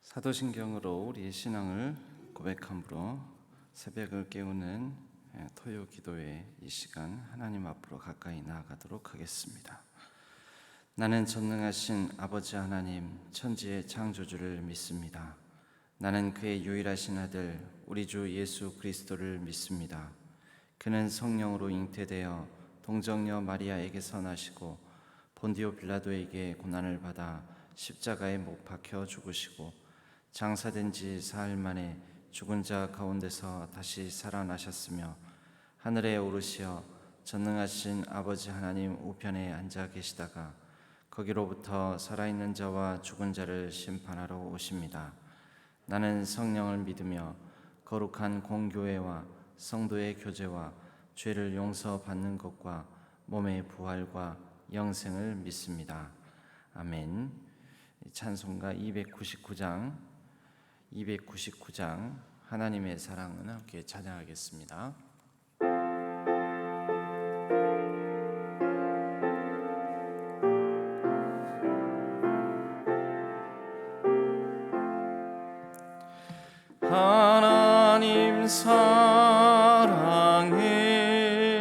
사도신경으로 우리의 신앙을 고백함으로 새벽을 깨우는 토요 기도의 이 시간 하나님 앞으로 가까이 나아가도록 하겠습니다. 나는 전능하신 아버지 하나님 천지의 창조주를 믿습니다. 나는 그의 유일하신 아들 우리 주 예수 그리스도를 믿습니다. 그는 성령으로 잉태되어 동정녀 마리아에게서 나시고 본디오 빌라도에게 고난을 받아 십자가에 못 박혀 죽으시고 장사된 지 사흘 만에 죽은 자 가운데서 다시 살아나셨으며 하늘에 오르시어 전능하신 아버지 하나님 우편에 앉아 계시다가 거기로부터 살아있는 자와 죽은 자를 심판하러 오십니다. 나는 성령을 믿으며 거룩한 공교회와 성도의 교제와 죄를 용서받는 것과 몸의 부활과 영생을 믿습니다. 아멘. 찬송가 299장 하나님의 사랑은 함께 찬양하겠습니다. 하나님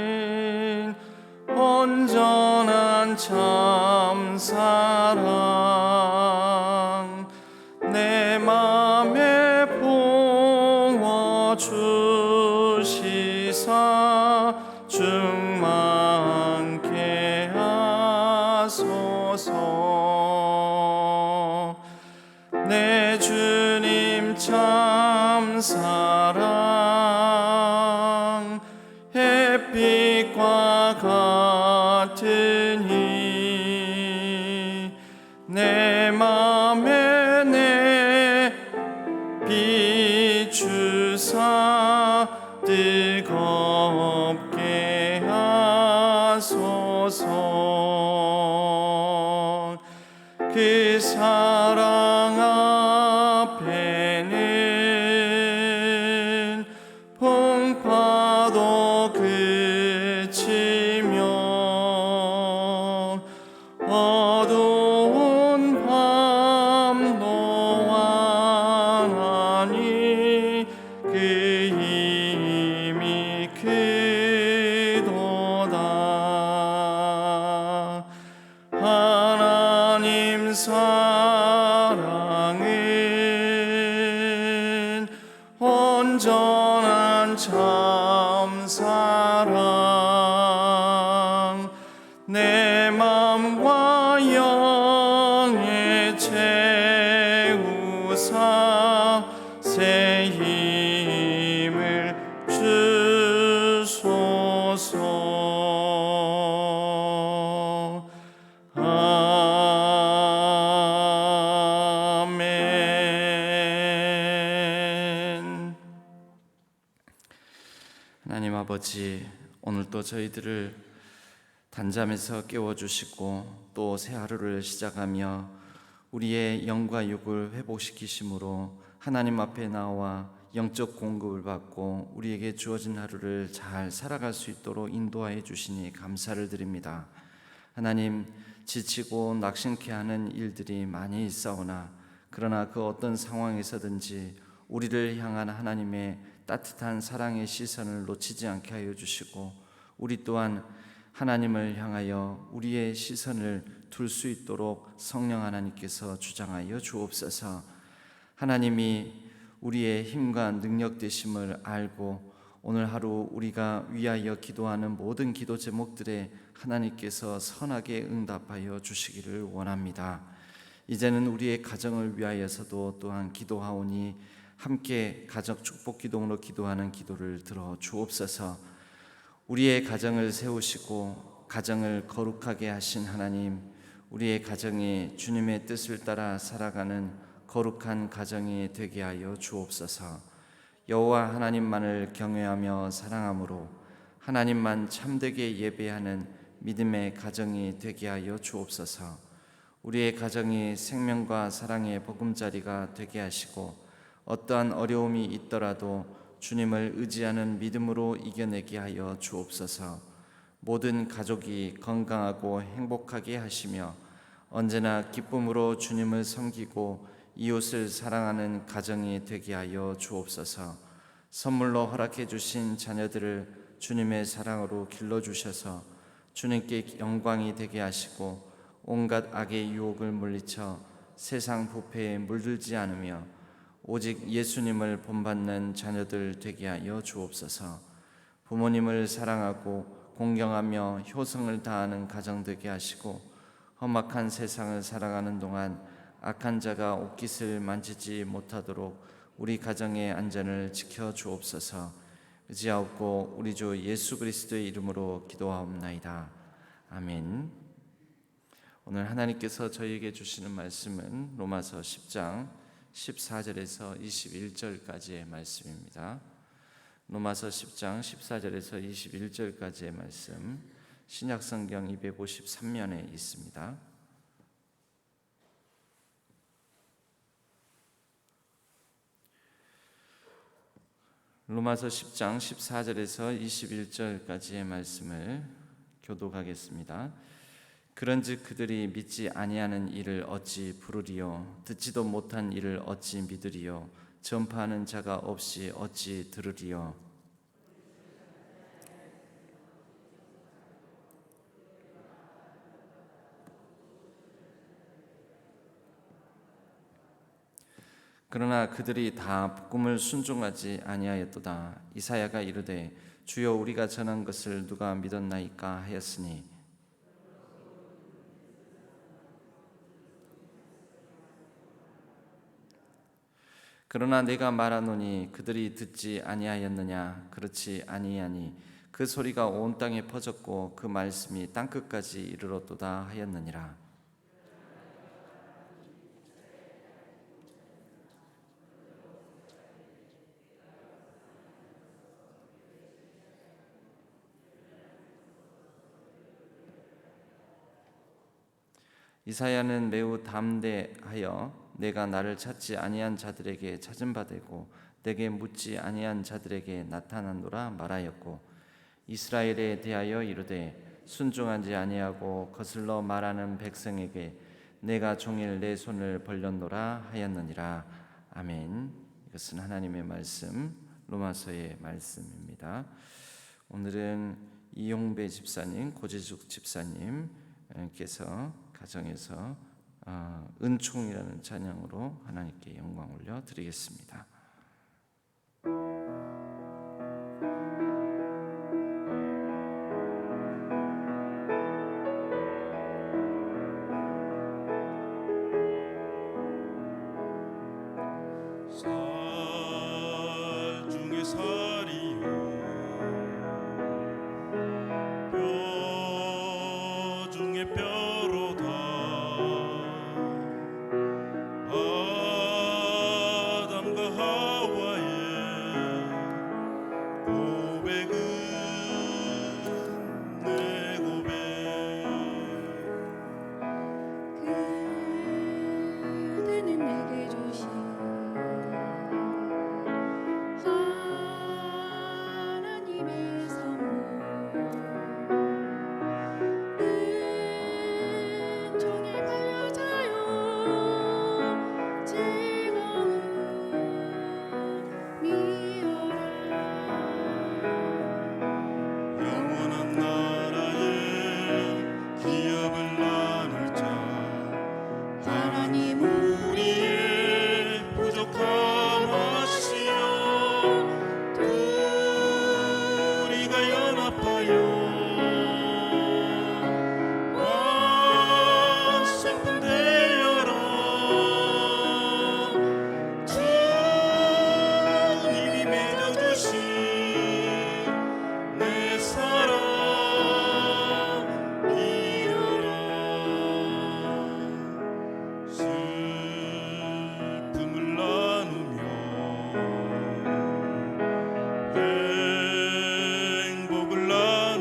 사랑은 온전한 참사랑 내 맘에 부어주시사 충만케 하소서. 내 주님 참사랑 햇빛과 같으니 내 맘에 내 비추사 뜨겁게 하소서. 그 사랑 앞에는 풍파도 그치며 어두운 밤도 완하니 그 힘이 크도다. 하나님 사랑은 온전한 참사랑 내 맘과 영에 채우사 새 힘을 주소서. 아멘. 하나님 아버지, 오늘도 저희들을 단잠에서 깨워주시고 또 새 하루를 시작하며 우리의 영과 육을 회복시키심으로 하나님 앞에 나와 영적 공급을 받고 우리에게 주어진 하루를 잘 살아갈 수 있도록 인도하여 주시니 감사를 드립니다. 하나님, 지치고 낙심케 하는 일들이 많이 있사오나 그러나 그 어떤 상황에서든지 우리를 향한 하나님의 따뜻한 사랑의 시선을 놓치지 않게 하여 주시고 우리 또한 하나님을 향하여 우리의 시선을 둘 수 있도록 성령 하나님께서 주장하여 주옵소서. 하나님이 우리의 힘과 능력 되심을 알고 오늘 하루 우리가 위하여 기도하는 모든 기도 제목들에 하나님께서 선하게 응답하여 주시기를 원합니다. 이제는 우리의 가정을 위하여서도 또한 기도하오니 함께 가정 축복 기도로 기도하는 기도를 들어 주옵소서. 우리의 가정을 세우시고 가정을 거룩하게 하신 하나님, 우리의 가정이 주님의 뜻을 따라 살아가는 거룩한 가정이 되게 하여 주옵소서. 여호와 하나님만을 경외하며 사랑함으로 하나님만 참되게 예배하는 믿음의 가정이 되게 하여 주옵소서. 우리의 가정이 생명과 사랑의 보금자리가 되게 하시고 어떠한 어려움이 있더라도 주님을 의지하는 믿음으로 이겨내게 하여 주옵소서. 모든 가족이 건강하고 행복하게 하시며 언제나 기쁨으로 주님을 섬기고 이웃을 사랑하는 가정이 되게 하여 주옵소서. 선물로 허락해 주신 자녀들을 주님의 사랑으로 길러주셔서 주님께 영광이 되게 하시고 온갖 악의 유혹을 물리쳐 세상 부패에 물들지 않으며 오직 예수님을 본받는 자녀들 되게 하여 주옵소서. 부모님을 사랑하고 공경하며 효성을 다하는 가정 되게 하시고 험악한 세상을 살아가는 동안 악한 자가 옷깃을 만지지 못하도록 우리 가정의 안전을 지켜 주옵소서. 의지하옵고 우리 주 예수 그리스도의 이름으로 기도하옵나이다. 아멘. 오늘 하나님께서 저희에게 주시는 말씀은 로마서 10장 14절에서 21절까지의 말씀입니다. 로마서 10장 14절에서 21절까지의 말씀, 신약성경 253면에 있습니다. 로마서 10장 14절에서 21절까지의 말씀을 교독하겠습니다. 그런즉 그들이 믿지 아니하는 일을 어찌 부르리요? 듣지도 못한 일을 어찌 믿으리요? 전파하는 자가 없이 어찌 들으리요? 그러나 그들이 다 복음을 순종하지 아니하였도다. 이사야가 이르되 주여 우리가 전한 것을 누가 믿었나이까 하였으니 그러나 내가 말하노니 그들이 듣지 아니하였느냐? 그렇지 아니하니 그 소리가 온 땅에 퍼졌고 그 말씀이 땅끝까지 이르렀도다 하였느니라. 이사야는 매우 담대하여 내가 나를 찾지 아니한 자들에게 찾은 바 되고 내게 묻지 아니한 자들에게 나타나노라 말하였고, 이스라엘에 대하여 이르되 순종하지 아니하고 거슬러 말하는 백성에게 내가 종일 내 손을 벌렸노라 하였느니라. 아멘. 이것은 하나님의 말씀, 로마서의 말씀입니다. 오늘은 이용배 집사님, 고지숙 집사님께서 가정에서 은총이라는 찬양으로 하나님께 영광 올려 드리겠습니다. 살 중에 살이요 뼈 중에 뼈로다. 아담과 하와의 고백은 내 고백. 그대는 내게 주신 하나님의 선물, 은총의 반려자요 즐거운 미어라. 영원한 나라의 기업을 나눌 자, 하나님 우리의 부족함 아시오. 우리가 연합하여 완성품 되어라. 주님이 맺어주신 내 사랑 이어라. 슬픔을 나누며 행복을 나누며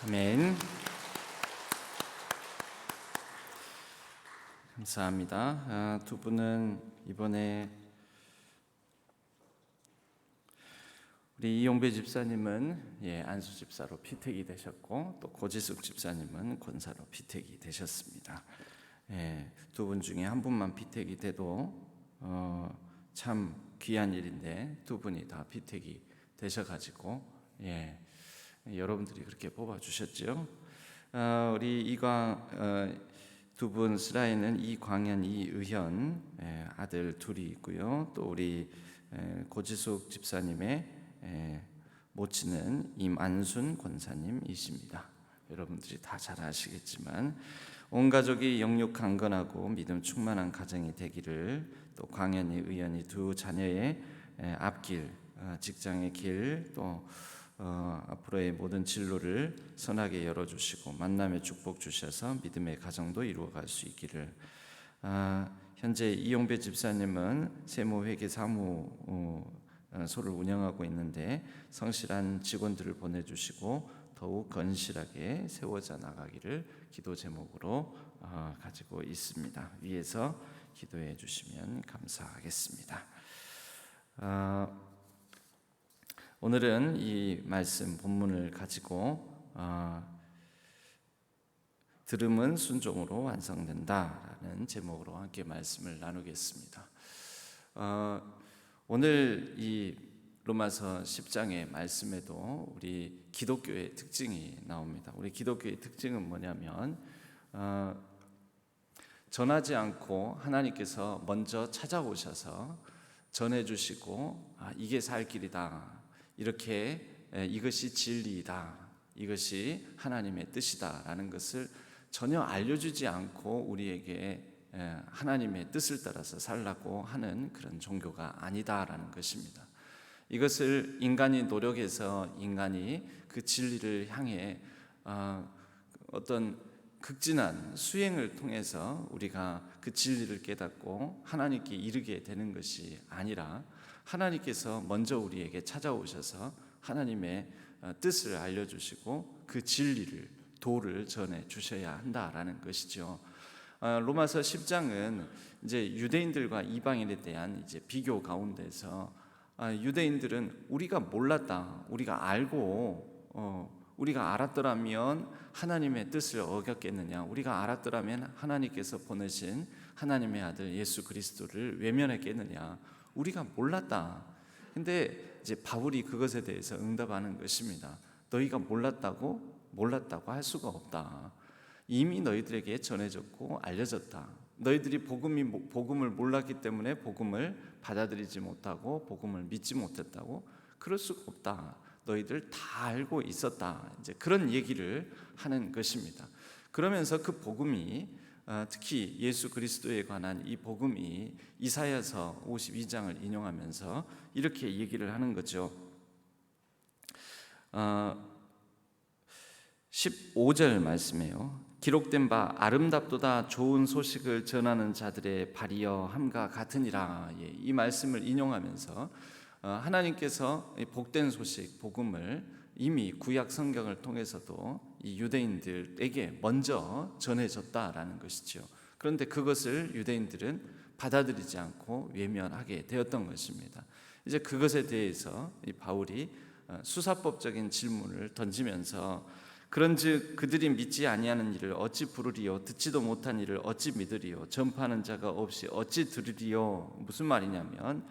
아멘. 감사합니다. 두 분은 이번에 우리 이용배 집사님은 안수 집사로 피택이 되셨고, 또 고지숙 집사님은 권사로 피택이 되셨습니다. 두 분 중에 한 분만 피택이 돼도 참 귀한 일인데, 두 분이 다 피택이 되셔가지고 여러분들이 그렇게 뽑아주셨죠. 우리 이광 두 분 슬라에는 이광현, 이의현 아들 둘이 있고요. 또 우리 고지숙 집사님의 모친은 임안순 권사님이십니다. 여러분들이 다 잘 아시겠지만 온 가족이 영육 강건하고 믿음 충만한 가정이 되기를, 또 광현이, 의현이 두 자녀의 앞길, 직장의 길, 또 앞으로의 모든 진로를 선하게 열어주시고 만남의 축복 주셔서 믿음의 가정도 이루어갈 수 있기를. 현재 이용배 집사님은 세무회계사무소를 운영하고 있는데 성실한 직원들을 보내주시고 더욱 건실하게 세워져 나가기를 기도 제목으로 가지고 있습니다. 위에서 기도해 주시면 감사하겠습니다. 오늘은 이 말씀 본문을 가지고 들음은 순종으로 완성된다라는 제목으로 함께 말씀을 나누겠습니다. 오늘 이 로마서 10장의 말씀에도 우리 기독교의 특징이 나옵니다. 우리 기독교의 특징은 뭐냐면 전하지 않고 하나님께서 먼저 찾아오셔서 전해주시고 이게 살 길이다, 이렇게 이것이 진리이다, 이것이 하나님의 뜻이다라는 것을 전혀 알려주지 않고 우리에게 하나님의 뜻을 따라서 살라고 하는 그런 종교가 아니다라는 것입니다. 이것을 인간이 노력해서 인간이 그 진리를 향해 어떤 극진한 수행을 통해서 우리가 그 진리를 깨닫고 하나님께 이르게 되는 것이 아니라, 하나님께서 먼저 우리에게 찾아오셔서 하나님의 뜻을 알려주시고 그 진리를, 도를 전해 주셔야 한다라는 것이죠. 로마서 10장은 이제 유대인들과 이방인에 대한 이제 비교 가운데서 유대인들은 우리가 몰랐다, 우리가 알고 우리가 알았더라면 하나님의 뜻을 어겼겠느냐, 우리가 알았더라면 하나님께서 보내신 하나님의 아들 예수 그리스도를 외면했겠느냐, 우리가 몰랐다. 근데 이제 바울이 그것에 대해서 응답하는 것입니다. 너희가 몰랐다고 할 수가 없다. 이미 너희들에게 전해졌고 알려졌다. 너희들이 복음을 몰랐기 때문에 복음을 받아들이지 못하고 복음을 믿지 못했다고? 그럴 수가 없다. 너희들 다 알고 있었다. 이제 그런 얘기를 하는 것입니다. 그러면서 그 복음이 특히 예수 그리스도에 관한 이 복음이 이사야서 52장을 인용하면서 이렇게 얘기를 하는 거죠. 15절 말씀이에요. 기록된 바 아름답도다 좋은 소식을 전하는 자들의 발이여 함과 같으니라. 이 말씀을 인용하면서 하나님께서 복된 소식, 복음을 이미 구약 성경을 통해서도 이 유대인들에게 먼저 전해졌다라는 것이죠. 그런데 그것을 유대인들은 받아들이지 않고 외면하게 되었던 것입니다. 이제 그것에 대해서 이 바울이 수사법적인 질문을 던지면서 그런즉 그들이 믿지 아니하는 일을 어찌 부르리요, 듣지도 못한 일을 어찌 믿으리요, 전파하는 자가 없이 어찌 들으리요. 무슨 말이냐면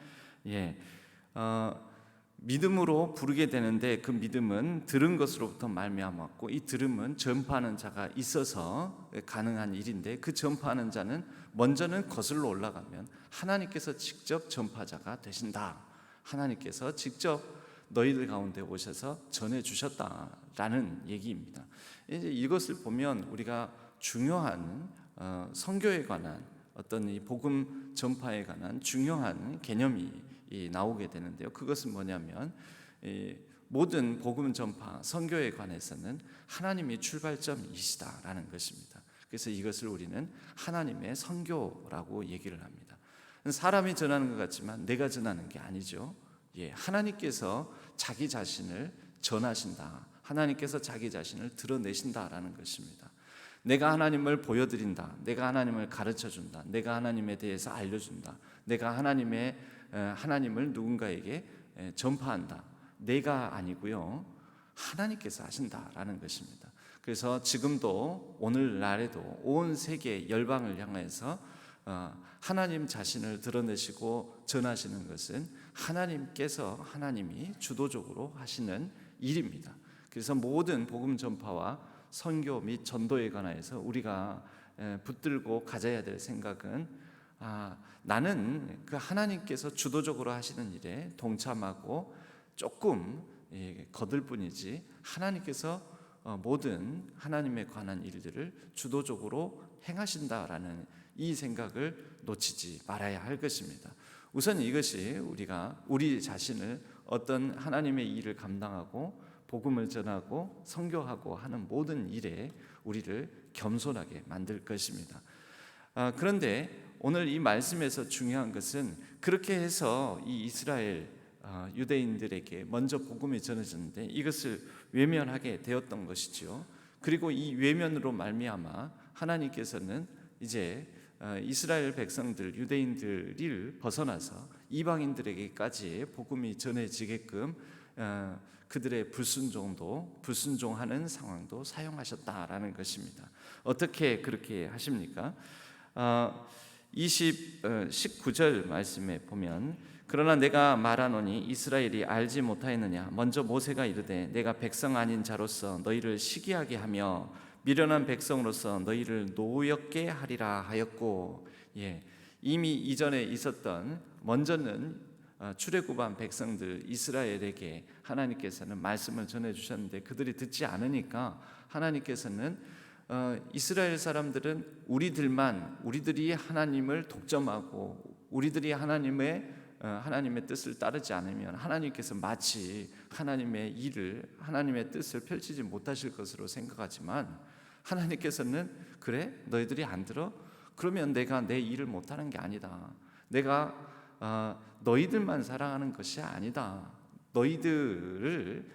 믿음으로 부르게 되는데 그 믿음은 들은 것으로부터 말미암았고 이 들음은 전파하는 자가 있어서 가능한 일인데, 그 전파하는 자는 먼저는 거슬러 올라가면 하나님께서 직접 전파자가 되신다. 하나님께서 직접 너희들 가운데 오셔서 전해 주셨다라는 얘기입니다. 이제 이것을 보면 우리가 중요한 선교에 관한 어떤 이 복음 전파에 관한 중요한 개념이 나오게 되는데요. 그것은 뭐냐면 모든 복음 전파, 선교에 관해서는 하나님이 출발점이시다라는 것입니다. 그래서 이것을 우리는 하나님의 선교라고 얘기를 합니다. 사람이 전하는 것 같지만 내가 전하는 게 아니죠. 하나님께서 자기 자신을 전하신다. 하나님께서 자기 자신을 드러내신다라는 것입니다. 내가 하나님을 보여드린다. 내가 하나님을 가르쳐준다. 내가 하나님에 대해서 알려준다. 내가 하나님을 누군가에게 전파한다. 내가 아니고요, 하나님께서 하신다라는 것입니다. 그래서 지금도 오늘날에도 온 세계 열방을 향해서 하나님 자신을 드러내시고 전하시는 것은 하나님이 주도적으로 하시는 일입니다. 그래서 모든 복음 전파와 선교 및 전도에 관해서 우리가 붙들고 가져야 될 생각은, 나는 그 하나님께서 주도적으로 하시는 일에 동참하고 조금 거들 뿐이지, 하나님께서 모든 하나님에 관한 일들을 주도적으로 행하신다라는 이 생각을 놓치지 말아야 할 것입니다. 우선 이것이 우리 자신을 어떤 하나님의 일을 감당하고 복음을 전하고 선교하고 하는 모든 일에 우리를 겸손하게 만들 것입니다. 그런데 오늘 이 말씀에서 중요한 것은, 그렇게 해서 이 이스라엘 유대인들에게 먼저 복음이 전해졌는데 이것을 외면하게 되었던 것이죠. 그리고 이 외면으로 말미암아 하나님께서는 이제 이스라엘 백성들, 유대인들을 벗어나서 이방인들에게까지 복음이 전해지게끔 그들의 불순종하는 상황도 사용하셨다라는 것입니다. 어떻게 그렇게 하십니까? 19절 말씀에 보면, 그러나 내가 말하노니 이스라엘이 알지 못하였느냐. 먼저 모세가 이르되 내가 백성 아닌 자로서 너희를 시기하게 하며 미련한 백성으로서 너희를 노엽게 하리라 하였고, 이미 이전에 있었던, 먼저는 출애굽한 백성들 이스라엘에게 하나님께서는 말씀을 전해주셨는데 그들이 듣지 않으니까 하나님께서는 이스라엘 사람들은 우리들이 하나님을 독점하고 우리들이 하나님의 뜻을 따르지 않으면 하나님께서 마치 하나님의 뜻을 펼치지 못하실 것으로 생각하지만, 하나님께서는 그래? 너희들이 안 들어? 그러면 내가 내 일을 못하는 게 아니다. 내가 너희들만 사랑하는 것이 아니다. 너희들을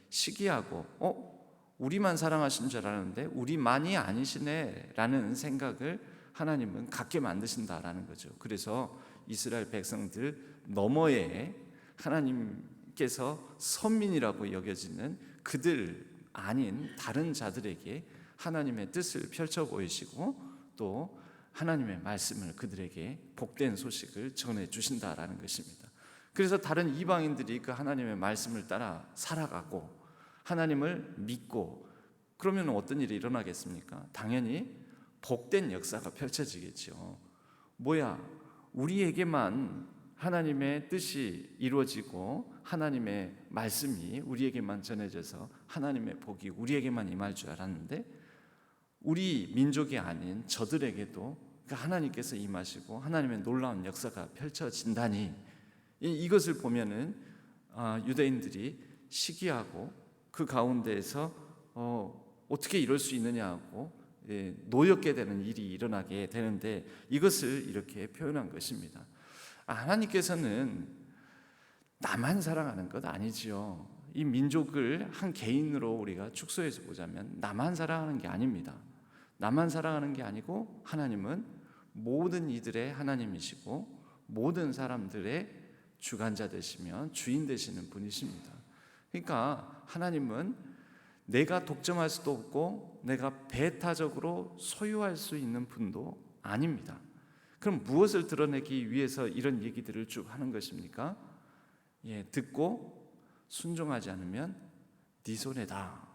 시기하고 우리만 사랑하신 줄 알았는데 우리만이 아니시네 라는 생각을 하나님은 갖게 만드신다라는 거죠. 그래서 이스라엘 백성들 너머에 하나님께서 선민이라고 여겨지는 그들 아닌 다른 자들에게 하나님의 뜻을 펼쳐 보이시고 또 하나님의 말씀을 그들에게 복된 소식을 전해 주신다라는 것입니다. 그래서 다른 이방인들이 그 하나님의 말씀을 따라 살아가고 하나님을 믿고 그러면 어떤 일이 일어나겠습니까? 당연히 복된 역사가 펼쳐지겠죠. 우리에게만 하나님의 뜻이 이루어지고 하나님의 말씀이 우리에게만 전해져서 하나님의 복이 우리에게만 임할 줄 알았는데, 우리 민족이 아닌 저들에게도 하나님께서 임하시고 하나님의 놀라운 역사가 펼쳐진다니, 이것을 보면은 유대인들이 시기하고 그 가운데에서 어떻게 이럴 수 있느냐고 노엽게 되는 일이 일어나게 되는데, 이것을 이렇게 표현한 것입니다. 하나님께서는 나만 사랑하는 것 아니지요. 이 민족을 한 개인으로 우리가 축소해서 보자면 나만 사랑하는 게 아닙니다. 나만 사랑하는 게 아니고 하나님은 모든 이들의 하나님이시고 모든 사람들의 주관자 되시며 주인 되시는 분이십니다. 그러니까 하나님은 내가 독점할 수도 없고 내가 배타적으로 소유할 수 있는 분도 아닙니다. 그럼 무엇을 드러내기 위해서 이런 얘기들을 쭉 하는 것입니까? 듣고 순종하지 않으면 네 손해다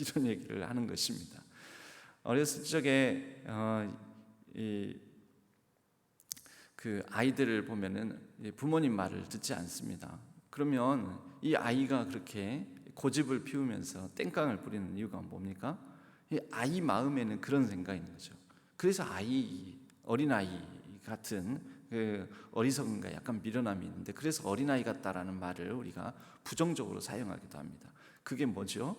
이런 얘기를 하는 것입니다. 어렸을 적에 그 아이들을 보면은 부모님 말을 듣지 않습니다. 그러면 이 아이가 그렇게 고집을 피우면서 땡깡을 부리는 이유가 뭡니까? 이 아이 마음에는 그런 생각이 있는 거죠. 그래서 어린아이 같은 그 어리석음과 약간 미련함이 있는데, 그래서 어린아이 같다라는 말을 우리가 부정적으로 사용하기도 합니다. 그게 뭐죠?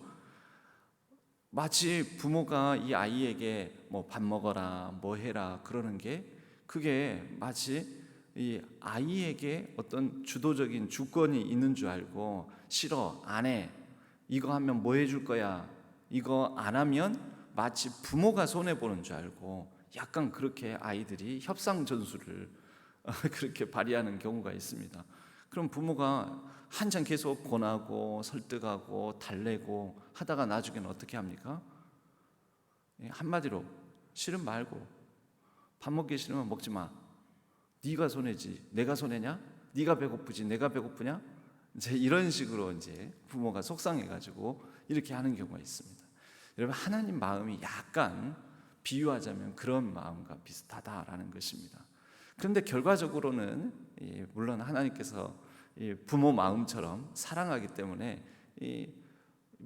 마치 부모가 이 아이에게 뭐 밥 먹어라, 뭐 해라 그러는 게, 그게 마치 이 아이에게 어떤 주도적인 주권이 있는 줄 알고 싫어, 안 해, 이거 하면 뭐 해줄 거야? 이거 안 하면 마치 부모가 손해보는 줄 알고 약간 그렇게 아이들이 협상 전술을 그렇게 발휘하는 경우가 있습니다. 그럼 부모가 한참 계속 권하고 설득하고 달래고 하다가 나중에는 어떻게 합니까? 한마디로 싫으면 말고, 밥 먹기 싫으면 먹지 마. 네가 손해지 내가 손해냐? 네가 배고프지 내가 배고프냐? 이제 이런 식으로 이제 부모가 속상해가지고 이렇게 하는 경우가 있습니다. 여러분, 하나님 마음이 약간 비유하자면 그런 마음과 비슷하다라는 것입니다. 그런데 결과적으로는 물론 하나님께서 부모 마음처럼 사랑하기 때문에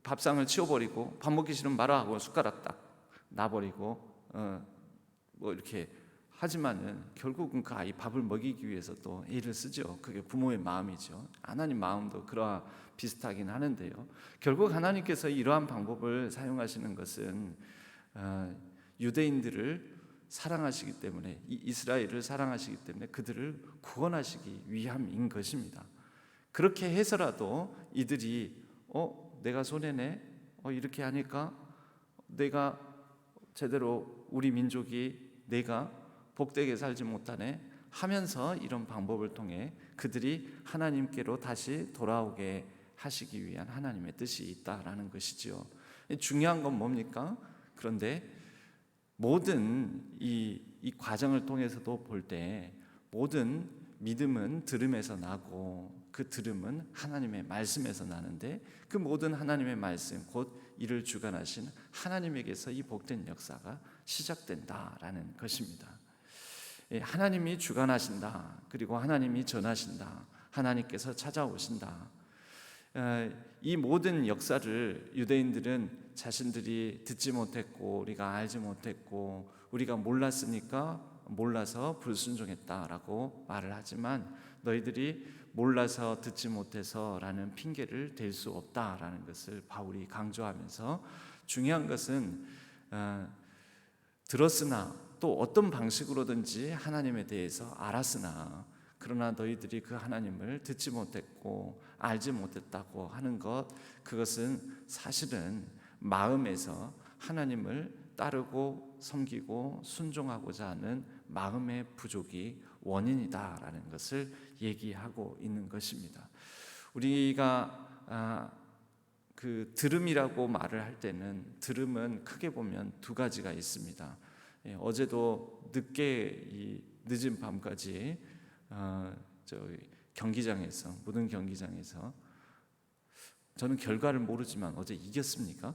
밥상을 치워버리고 밥 먹기 싫으면 말아 하고 숟가락 딱 놔버리고 뭐 이렇게 하지만은 결국은 그 아이 밥을 먹이기 위해서 또 애를 쓰죠. 그게 부모의 마음이죠. 하나님 마음도 그러한 비슷하긴 하는데요. 결국 하나님께서 이러한 방법을 사용하시는 것은 유대인들을 사랑하시기 때문에, 이스라엘을 사랑하시기 때문에 그들을 구원하시기 위함인 것입니다. 그렇게 해서라도 이들이 내가 손해네, 이렇게 하니까 내가 제대로 우리 민족이 내가 복되게 살지 못하네 하면서 이런 방법을 통해 그들이 하나님께로 다시 돌아오게 하시기 위한 하나님의 뜻이 있다라는 것이죠. 중요한 건 뭡니까? 그런데 모든 이 과정을 통해서도 볼 때 모든 믿음은 들음에서 나고 그 들음은 하나님의 말씀에서 나는데 그 모든 하나님의 말씀, 곧 이를 주관하신 하나님에게서 이 복된 역사가 시작된다라는 것입니다. 하나님이 주관하신다. 그리고 하나님이 전하신다. 하나님께서 찾아오신다. 이 모든 역사를 유대인들은 자신들이 듣지 못했고 우리가 알지 못했고 우리가 몰랐으니까 몰라서 불순종했다라고 말을 하지만 너희들이 몰라서 듣지 못해서라는 핑계를 댈 수 없다라는 것을 바울이 강조하면서 중요한 것은 들었으나 또 어떤 방식으로든지 하나님에 대해서 알았으나 그러나 너희들이 그 하나님을 듣지 못했고 알지 못했다고 하는 것, 그것은 사실은 마음에서 하나님을 따르고 섬기고 순종하고자 하는 마음의 부족이 원인이다라는 것을 얘기하고 있는 것입니다. 우리가 그 들음이라고 말을 할 때는 들음은 크게 보면 두 가지가 있습니다. 어제도 늦게 이 늦은 밤까지 경기장에서 무등 경기장에서 저는 결과를 모르지만 어제 이겼습니까?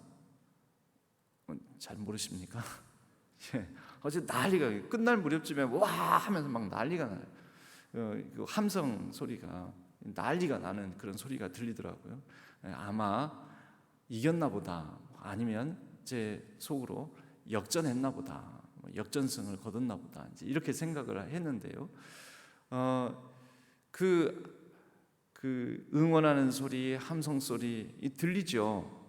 잘 모르십니까? 어제 난리가, 끝날 무렵쯤에 와 하면서 막 난리가 나요. 그 함성 소리가 난리가 나는 그런 소리가 들리더라고요. 아마 이겼나 보다, 아니면 제 속으로 역전했나 보다, 역전승을 거뒀나 보다, 이제 이렇게 생각을 했는데요. 그 응원하는 소리, 함성 소리 들리죠.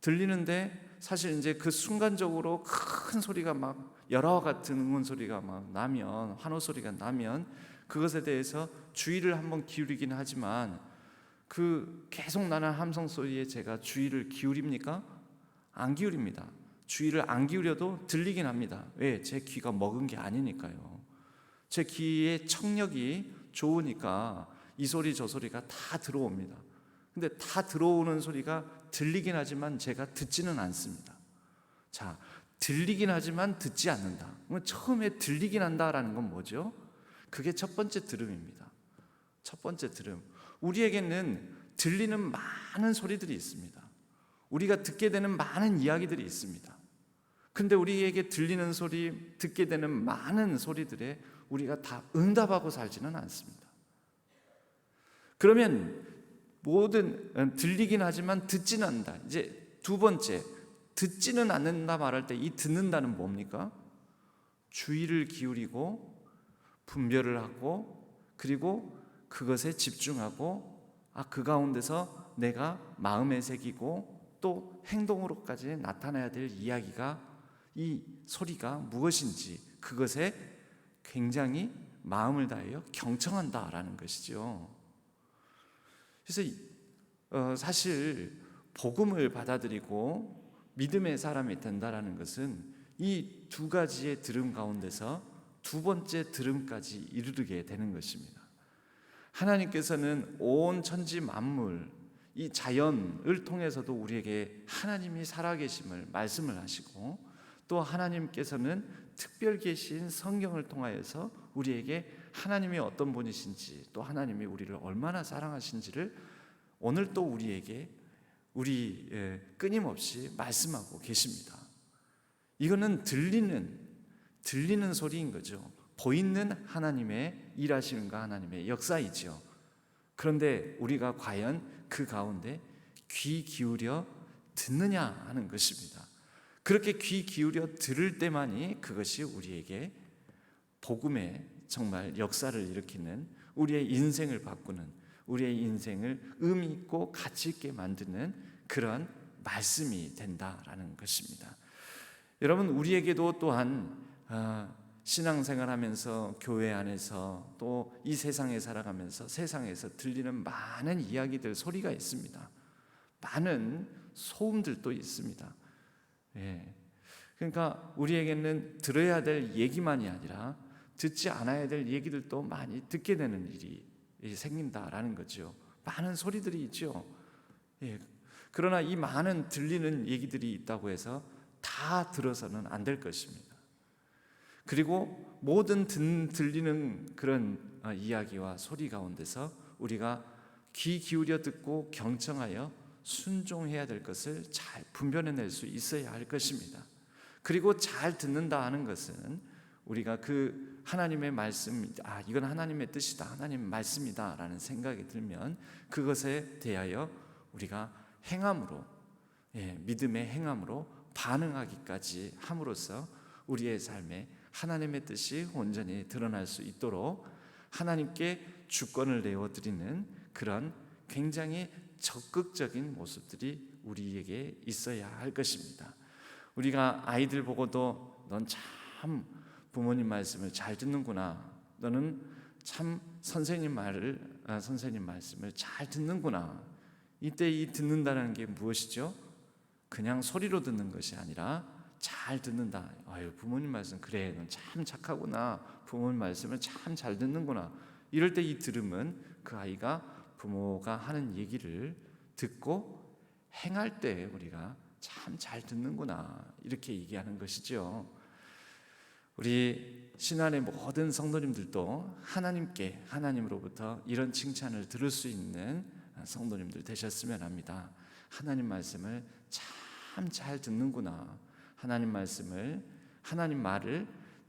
들리는데 사실 이제 그 순간적으로 큰 소리가 막 열화와 같은 응원 소리가 막 나면, 환호 소리가 나면 그것에 대해서 주의를 한번 기울이긴 하지만 그 계속 나는 함성 소리에 제가 주의를 기울입니까? 안 기울입니다. 주의를 안 기울여도 들리긴 합니다. 왜? 제 귀가 먹은 게 아니니까요. 제 귀의 청력이 좋으니까 이 소리 저 소리가 다 들어옵니다. 근데 다 들어오는 소리가 들리긴 하지만 제가 듣지는 않습니다. 자, 들리긴 하지만 듣지 않는다. 그러면 처음에 들리긴 한다라는 건 뭐죠? 그게 첫 번째 들음입니다. 첫 번째 들음. 우리에게는 들리는 많은 소리들이 있습니다. 우리가 듣게 되는 많은 이야기들이 있습니다. 근데 우리에게 들리는 소리, 듣게 되는 많은 소리들에 우리가 다 응답하고 살지는 않습니다. 그러면 모든 들리긴 하지만 듣지는 않는다. 이제 두 번째, 듣지는 않는다 말할 때 이 듣는다는 뭡니까? 주의를 기울이고 분별을 하고 그리고 그것에 집중하고 그 가운데서 내가 마음에 새기고 또 행동으로까지 나타나야 될 이야기가, 이 소리가 무엇인지 그것에 굉장히 마음을 다하여 경청한다라는 것이죠. 그래서 사실 복음을 받아들이고 믿음의 사람이 된다라는 것은 이 두 가지의 들음 가운데서 두 번째 들음까지 이르게 되는 것입니다. 하나님께서는 온 천지 만물, 이 자연을 통해서도 우리에게 하나님이 살아계심을 말씀을 하시고, 또 하나님께서는 특별 계신 성경을 통하여서 우리에게 하나님이 어떤 분이신지, 또 하나님이 우리를 얼마나 사랑하신지를 오늘 또 우리에게 끊임없이 말씀하고 계십니다. 이거는 들리는 소리인 거죠. 보이는 하나님의 일하심과 하나님의 역사이죠. 그런데 우리가 과연 그 가운데 귀 기울여 듣느냐 하는 것입니다. 그렇게 귀 기울여 들을 때만이 그것이 우리에게 복음의 정말 역사를 일으키는, 우리의 인생을 바꾸는, 우리의 인생을 의미 있고 가치 있게 만드는 그런 말씀이 된다라는 것입니다. 여러분, 우리에게도 또한 신앙생활하면서 교회 안에서 또 이 세상에 살아가면서 세상에서 들리는 많은 이야기들, 소리가 있습니다. 많은 소음들도 있습니다. 그러니까 우리에게는 들어야 될 얘기만이 아니라 듣지 않아야 될 얘기들도 많이 듣게 되는 일이 생긴다라는 거죠. 많은 소리들이 있죠. 그러나 이 많은 들리는 얘기들이 있다고 해서 다 들어서는 안 될 것입니다. 그리고 모든 들리는 그런 이야기와 소리 가운데서 우리가 귀 기울여 듣고 경청하여 순종해야 될 것을 잘 분별해낼 수 있어야 할 것입니다. 그리고 잘 듣는다 하는 것은 우리가 그 하나님의 말씀, 이건 하나님의 뜻이다, 하나님의 말씀이다 라는 생각이 들면 그것에 대하여 우리가 행함으로, 믿음의 행함으로 반응하기까지 함으로써 우리의 삶에 하나님의 뜻이 온전히 드러날 수 있도록 하나님께 주권을 내어드리는 그런 굉장히 적극적인 모습들이 우리에게 있어야 할 것입니다. 우리가 아이들 보고도 넌 참 부모님 말씀을 잘 듣는구나, 너는 참 선생님 말씀을 잘 듣는구나. 이때 이 듣는다는 게 무엇이죠? 그냥 소리로 듣는 것이 아니라 잘 듣는다. 아유, 부모님 말씀 그래, 넌 참 착하구나, 부모님 말씀을 참 잘 듣는구나. 이럴 때 이 들음은 그 아이가 부모가 하는 얘기를 듣고 행할 때 우리가 참 잘 듣는구나, 이렇게 얘기하는 것이죠. 우리 신안의 모든 성도님들도 하나님으로부터 이런 칭찬을 들을 수 있는 성도님들 되셨으면 합니다. 하나님 말씀을 참 잘 듣는구나, 하나님 말을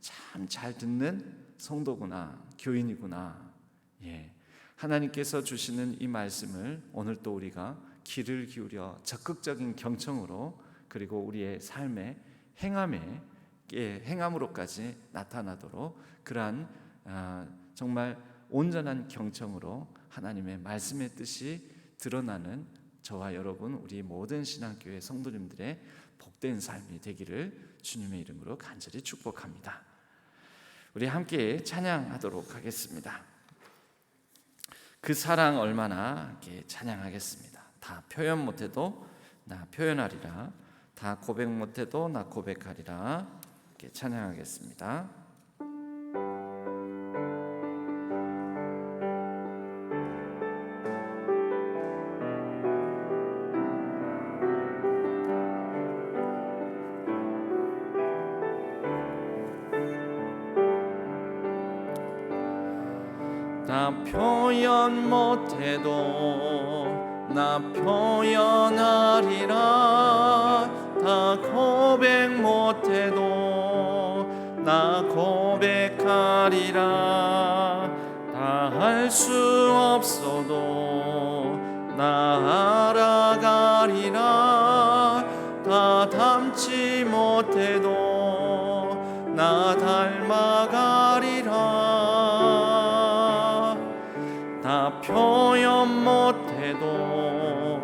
참 잘 듣는 성도구나, 교인이구나. 하나님께서 주시는 이 말씀을 오늘 또 우리가 귀를 기울여 적극적인 경청으로, 그리고 우리의 삶의 행함으로까지 나타나도록 그러한 정말 온전한 경청으로 하나님의 말씀의 뜻이 드러나는 저와 여러분, 우리 모든 신앙교회 성도님들의 복된 삶이 되기를 주님의 이름으로 간절히 축복합니다. 우리 함께 찬양하도록 하겠습니다. 그 사랑 얼마나, 이렇게 찬양하겠습니다. 다 표현 못해도 나 표현하리라, 다 고백 못해도 나 고백하리라, 이렇게 찬양하겠습니다. 나 표현 못해도 나 표현하리라, 다 고백 못해도 나 고백하리라, 다 할 수 없어도 나 알아가리라, 다 닮지 못해도 나 닮아가리라, 나 표현 못해도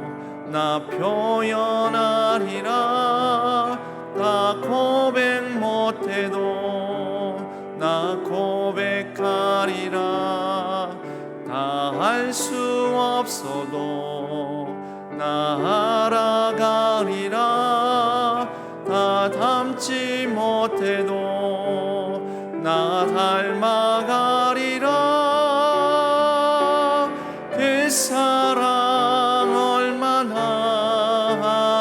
나 표현하리라, 다 고백 못해도 나 고백하리라, 다 할 수 없어도 나 나아가리라. 다 닮지 못해도 나 닮아가리라. 그 사랑 얼마나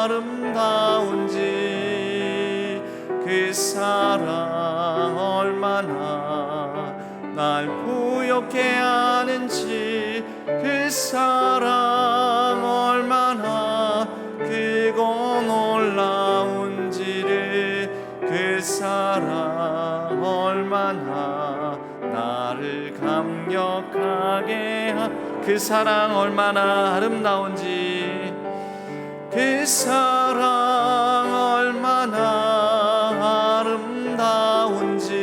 아름다운지, 그 사랑 얼마나 날 부욕해 하는지, 그 사랑 얼마나 크고 놀라운지를, 그 사랑 얼마나 나를 감격하게 그 사랑 얼마나 아름다운지, 그 사랑 얼마나 아름다운지,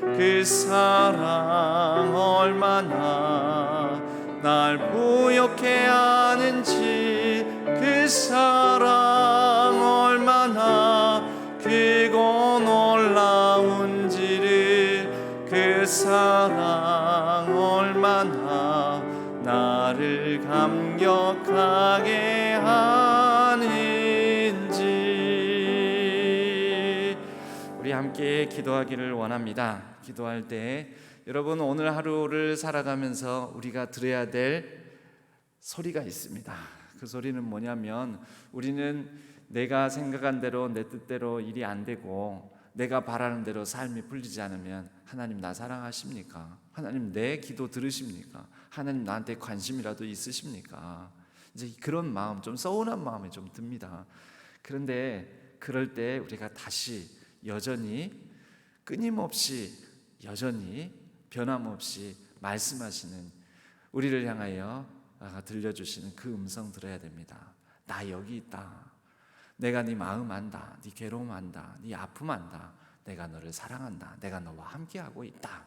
그 사랑 얼마나 날 부욕해 하는지, 그 사랑 얼마나 크고 놀라운지를, 그 사랑 얼마나 나를 감격하게 하는지. 우리 함께 기도하기를 원합니다. 기도할 때 여러분, 오늘 하루를 살아가면서 우리가 들어야 될 소리가 있습니다. 그 소리는 뭐냐면, 우리는 내가 생각한 대로 내 뜻대로 일이 안 되고 내가 바라는 대로 삶이 풀리지 않으면 하나님 나 사랑하십니까? 하나님 내 기도 들으십니까? 하나님 나한테 관심이라도 있으십니까? 이제 그런 마음, 좀 서운한 마음이 좀 듭니다. 그런데 그럴 때 우리가 다시 여전히 끊임없이 여전히 변함없이 말씀하시는, 우리를 향하여 들려주시는 그 음성 들어야 됩니다. 나 여기 있다. 내가 네 마음 안다. 네 괴로움 안다. 네 아픔 안다. 내가 너를 사랑한다. 내가 너와 함께하고 있다.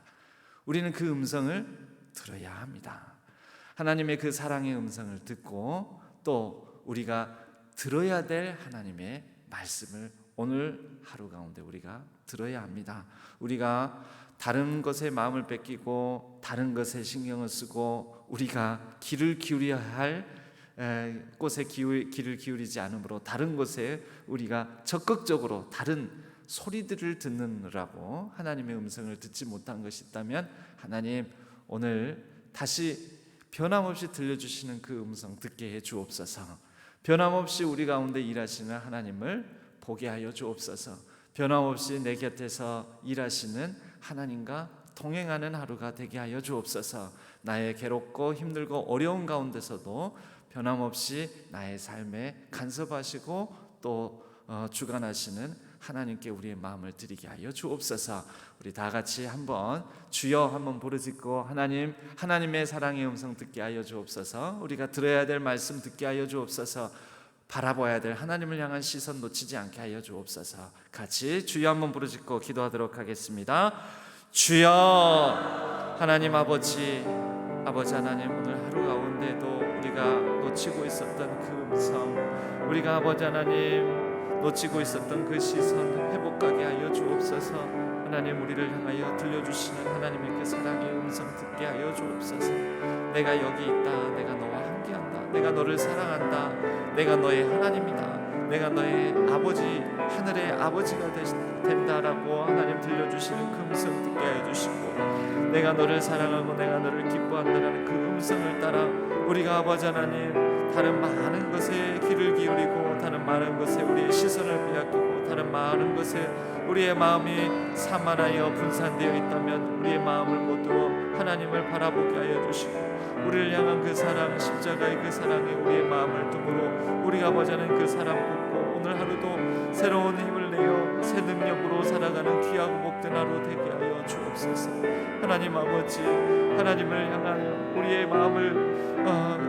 우리는 그 음성을 들어야 합니다. 하나님의 그 사랑의 음성을 듣고 또 우리가 들어야 될 하나님의 말씀을 오늘 하루 가운데 우리가 들어야 합니다. 우리가 다른 것에 마음을 뺏기고 다른 것에 신경을 쓰고 우리가 길을 기울여야 할 곳에 길을 기울이지 않으므로 다른 곳에 우리가 적극적으로 다른 소리들을 듣느라고 하나님의 음성을 듣지 못한 것이 있다면, 하나님 오늘 다시 변함없이 들려주시는 그 음성 듣게 해 주옵소서. 변함없이 우리 가운데 일하시는 하나님을 보게 하여 주옵소서. 변함없이 내 곁에서 일하시는 하나님과 동행하는 하루가 되게 하여 주옵소서. 나의 괴롭고 힘들고 어려운 가운데서도 변함없이 나의 삶에 간섭하시고 또 주관하시는 하나님께 우리의 마음을 드리게 하여 주옵소서. 우리 다 같이 한번 주여 한번 부르짖고 하나님의 사랑의 음성 듣게 하여 주옵소서. 우리가 들어야 될 말씀 듣게 하여 주옵소서. 바라봐야 될 하나님을 향한 시선 놓치지 않게 하여 주옵소서. 같이 주여 한번 부르짖고 기도하도록 하겠습니다. 주여. 하나님 아버지 하나님, 오늘 하루 가운데도 우리가 놓치고 있었던 그 음성, 우리가 아버지 하나님 놓치고 있었던 그 시선 회복하게 하여 주옵소서. 하나님 우리를 향하여 들려주시는 하나님의 그 사랑의 음성 듣게 하여 주옵소서. 내가 여기 있다. 내가 너와 함께한다. 내가 너를 사랑한다. 내가 너의 하나님이다. 내가 너의 아버지, 하늘의 아버지가 된다라고 하나님 들려주시는 그 음성 듣게 하여 주시고, 내가 너를 사랑하고 내가 너를 기뻐한다라는 그 음성을 따라 우리가 아버지 하나님 다른 많은 것에 귀를 기울이고 다른 많은 것에 우리의 시선을 빼앗기고 다른 많은 것에 우리의 마음이 산만하여 분산되어 있다면 우리의 마음을 모두 하나님을 바라보게 하여 주시고, 우리를 향한 그 사랑, 십자가의 그 사랑에 우리의 마음을 두므로 우리가 아버지 하나님 그 사랑 붙고 오늘 하루도 새로운 힘을 내어 새 능력으로 살아가는 귀하고 복된 하루 되게 하여 주옵소서. 하나님 아버지, 하나님을 향하여 우리의 마음을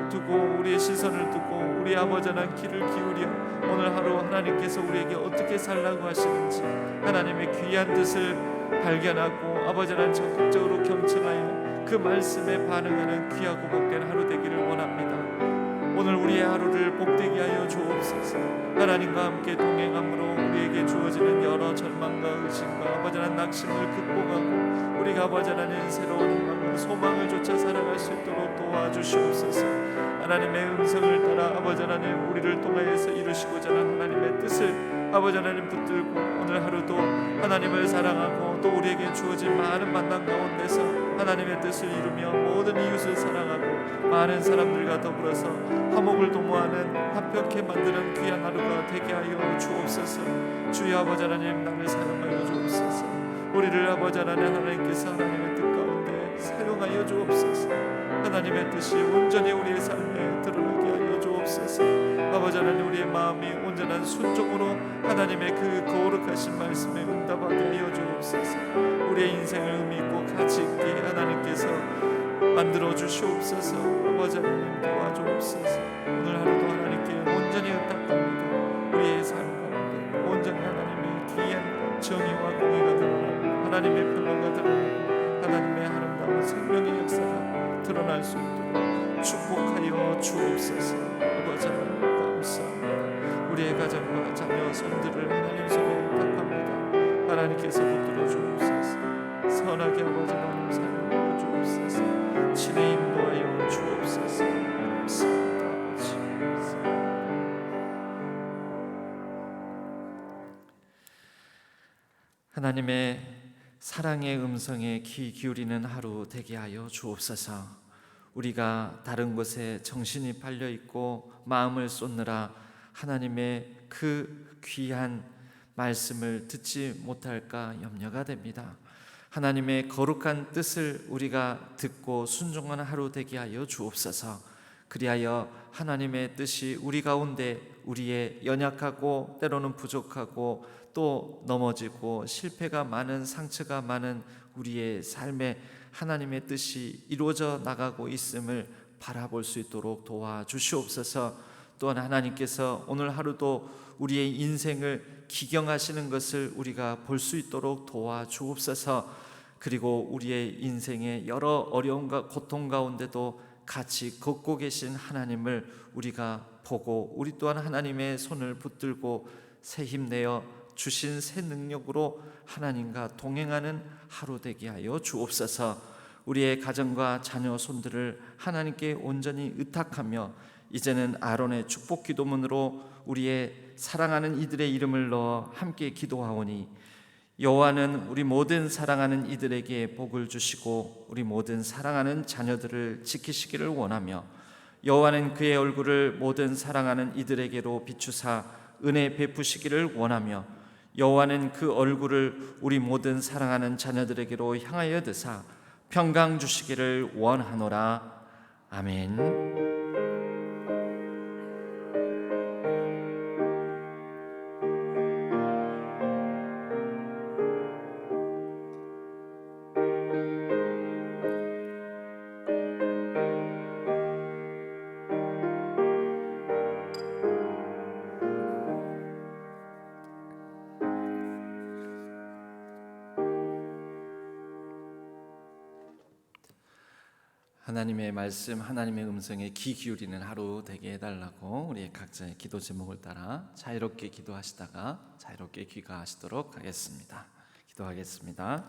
두고 우리의 시선을 두고 우리 아버지 하나님 귀를 기울여 오늘 하루 하나님께서 우리에게 어떻게 살라고 하시는지 하나님의 귀한 뜻을 발견하고 아버지 하나님 적극적으로 경청하여 그 말씀에 반응하는 귀하고 복된 하루 되기를 원합니다. 오늘 우리의 하루를 복되게 하여 주옵소서. 하나님과 함께 동행함으로 우리에게 주어지는 여러 절망과 의심과 아버지 하나님 낙심을 극복하고 우리가 아버지 하나님 새로운 희망과 소망을 쫓아 살아갈 수 있도록 도와주시옵소서. 하나님의 음성을 따라 아버지 하나님 우리를 통하여서 이루시고자 하는 하나님의 뜻을 아버지 하나님 붙들고 오늘 하루도 하나님을 사랑하고 또 우리에게 주어진 많은 만남 가운데서 하나님의 뜻을 이루며 모든 이웃을 사랑하고 많은 사람들과 더불어서 화목을 도모하는 화평케 만드는 귀한 하루가 되게 하여 주옵소서. 주여 아버지 하나님 나를 사용하여 주옵소서. 우리를 아버지 하나님께서 하나님의 뜻 가운데 사용하여 주옵소서. 하나님의 뜻이 온전히 우리의 삶에 드러나게 하여 주옵소서. 아버지 하나님 우리의 마음이 온전한 순종으로 하나님의 그 거룩하신 말씀에 응답하게 하여 주옵소서. 우리의 인생을 의미 있고 가치 있게 하나님께서 만들어 주시옵소서. 아버지 하나님 도와주옵소서. 오늘 하루도 하나님께 온전히 의탁합니다. 우리의 삶 가운데 온전히 하나님의 귀한 정의와 공의가 드러나고 하나님의 평화가 드러나고 하나님의 아름다운 생명의 역사가 드러날 수 있도록 축복하여 주옵소서. 아버지 하나님 감사합니다. 우리의 가정과 자녀 손들을 하나님 손에 의탁합니다. 하나님께서 붙들어 주옵소서. 선하게 아버지 하나님 사용하여 주옵소서. 친히 인도하여 주옵소서. 감사합니다 아버지. 하나님의 사랑의 음성에 귀 기울이는 하루 되게 하여 주옵소서. 우리가 다른 곳에 정신이 팔려 있고 마음을 쏟느라 하나님의 그 귀한 말씀을 듣지 못할까 염려가 됩니다. 하나님의 거룩한 뜻을 우리가 듣고 순종하는 하루 되게 하여 주옵소서. 그리하여 하나님의 뜻이 우리 가운데 우리의 연약하고 때로는 부족하고 또 넘어지고 실패가 많은 상처가 많은 우리의 삶에 하나님의 뜻이 이루어져 나가고 있음을 바라볼 수 있도록 도와주시옵소서. 또한 하나님께서 오늘 하루도 우리의 인생을 기경하시는 것을 우리가 볼 수 있도록 도와주옵소서. 그리고 우리의 인생의 여러 어려움과 고통 가운데도 같이 걷고 계신 하나님을 우리가 보고 우리 또한 하나님의 손을 붙들고 새 힘내어 주신 새 능력으로 하나님과 동행하는 하루 되게 하여 주옵소서. 우리의 가정과 자녀 손들을 하나님께 온전히 의탁하며 이제는 아론의 축복 기도문으로 우리의 사랑하는 이들의 이름을 넣어 함께 기도하오니 여호와는 우리 모든 사랑하는 이들에게 복을 주시고 우리 모든 사랑하는 자녀들을 지키시기를 원하며 여호와는 그의 얼굴을 모든 사랑하는 이들에게로 비추사 은혜 베푸시기를 원하며 여호와는 그 얼굴을 우리 모든 사랑하는 자녀들에게로 향하여 드사 평강 주시기를 원하노라. 아멘. 하나님의 말씀, 하나님의 음성에 귀 기울이는 하루 되게 해달라고 우리 각자의 기도 제목을 따라 자유롭게 기도하시다가 자유롭게 귀가하시도록 하겠습니다. 기도하겠습니다.